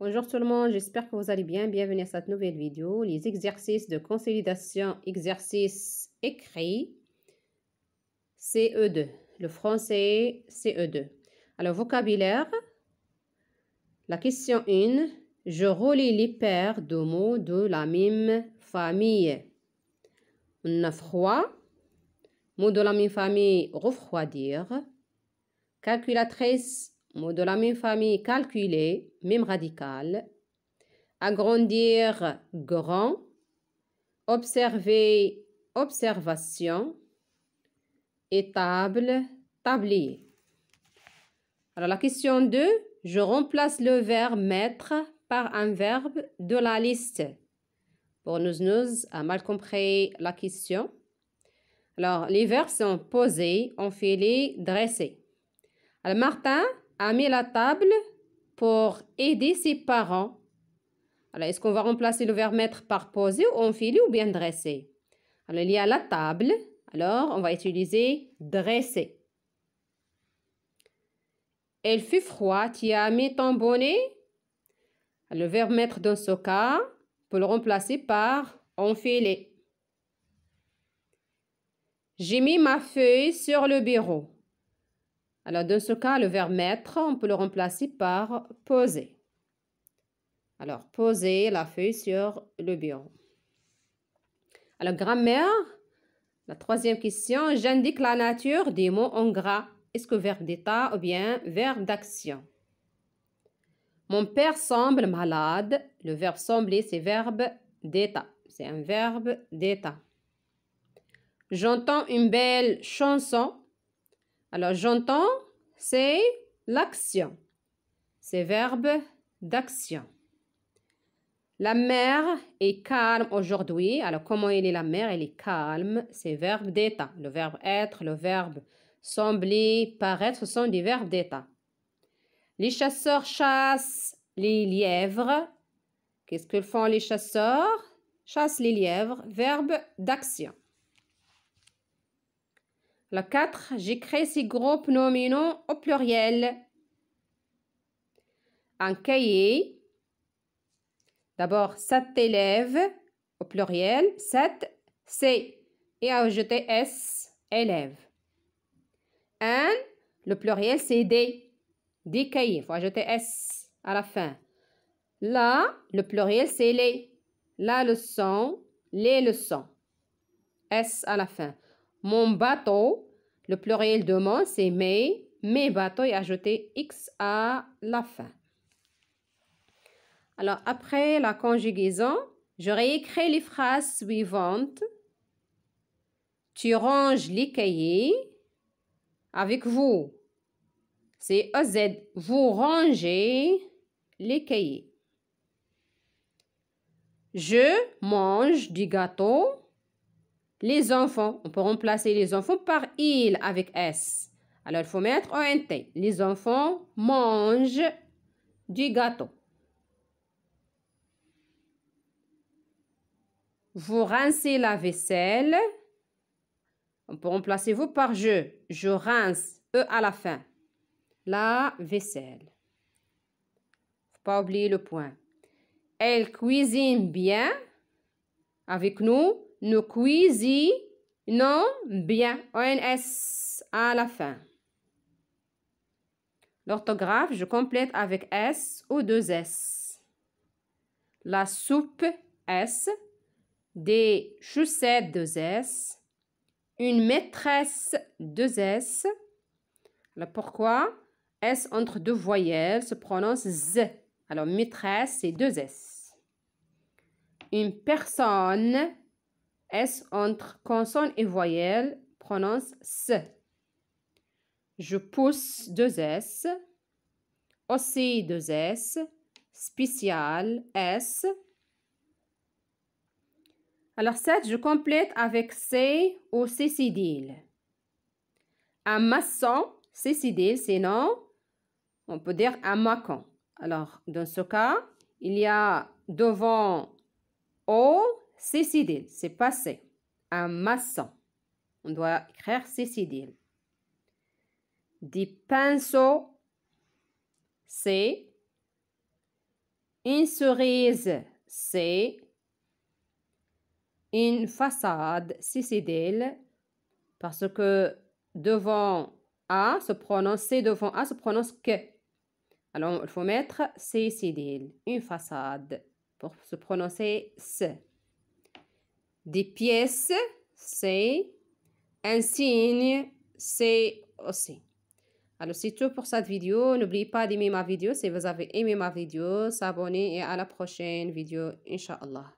Bonjour tout le monde, j'espère que vous allez bien. Bienvenue à cette nouvelle vidéo. Les exercices de consolidation, exercice écrit, CE2. Le français, CE2. Alors, vocabulaire. La question 1. Je relis les paires de mots de la même famille. On a froid. Mots de la même famille, refroidir. Calculatrice. Mots de la même famille, calculer, même radical. Agrandir, grand. Observer, observation. Et table, tablier. Alors la question 2, je remplace le verbe mettre par un verbe de la liste. Pour nous a mal compris la question. Alors les verbes sont posés, enfilés, dressés. Alors Martin a mis la table pour aider ses parents. Alors, est-ce qu'on va remplacer le verbe mettre par poser ou enfiler ou bien dresser? Alors, il y a la table. Alors, on va utiliser dresser. Il fait froid. Tu as mis ton bonnet? Alors, le verbe mettre dans ce cas, on peut le remplacer par enfiler. J'ai mis ma feuille sur le bureau. Alors, dans ce cas, le verbe mettre, on peut le remplacer par poser. Alors, poser la feuille sur le bureau. Alors, grammaire, la troisième question, j'indique la nature des mots en gras. Est-ce que verbe d'état ou bien verbe d'action? Mon père semble malade. Le verbe sembler, c'est verbe d'état. C'est un verbe d'état. J'entends une belle chanson. Alors, j'entends, c'est l'action. C'est verbe d'action. La mer est calme aujourd'hui. Alors, comment elle est la mer? Elle est calme. C'est verbe d'état. Le verbe être, le verbe sembler, paraître, ce sont des verbes d'état. Les chasseurs chassent les lièvres. Qu'est-ce que font les chasseurs? Chassent les lièvres. Verbe d'action. Le 4, j'écris ces groupes nominaux au pluriel. Un cahier. D'abord, 7 élèves au pluriel. 7, c'est. Et ajouter S, élèves. Un, le pluriel, c'est des. Des cahiers. Il faut ajouter S à la fin. Là, le pluriel, c'est les. La leçon, les leçons. S à la fin. Mon bateau, le pluriel de mon, c'est mes. Mes bateaux et ajouter X à la fin. Alors, après la conjugaison, je réécris les phrases suivantes. Tu ranges les cahiers avec vous. C'est EZ. Vous rangez les cahiers. Je mange du gâteau. Les enfants, on peut remplacer les enfants par il avec S. Alors, il faut mettre ONT. Les enfants mangent du gâteau. Vous rincez la vaisselle. On peut remplacer vous par je. Je rince, E à la fin. La vaisselle. Faut pas oublier le point. Elle cuisine bien. Avec nous, nous cuisinons bien. ONS à la fin. L'orthographe, je complète avec S ou 2S. La soupe, S. Des chaussettes, 2S. Une maîtresse, 2S. Alors pourquoi? S entre deux voyelles se prononce Z. Alors maîtresse, c'est 2S. Une personne, S entre consonne et voyelle, prononce S. Je pousse, 2S. Aussi, 2S. Spécial, S. Alors 7, je complète avec C ou Cécidile. Un maçon, Cécidile, sinon, on peut dire un macon. Alors, dans ce cas, il y a devant O, Cécidile, c'est passé. Un maçon. On doit écrire Cécidile. Des pinceaux, C. Une cerise, c'est. Une façade, c'est d'elle. Parce que devant A se prononce, C devant A se prononce que. Alors, il faut mettre C, d'elle. Une façade pour se prononcer ce. Des pièces, c'est. Un signe, c'est aussi. Alors, c'est tout pour cette vidéo. N'oubliez pas d'aimer ma vidéo si vous avez aimé ma vidéo, s'abonner et à la prochaine vidéo, Inch'Allah.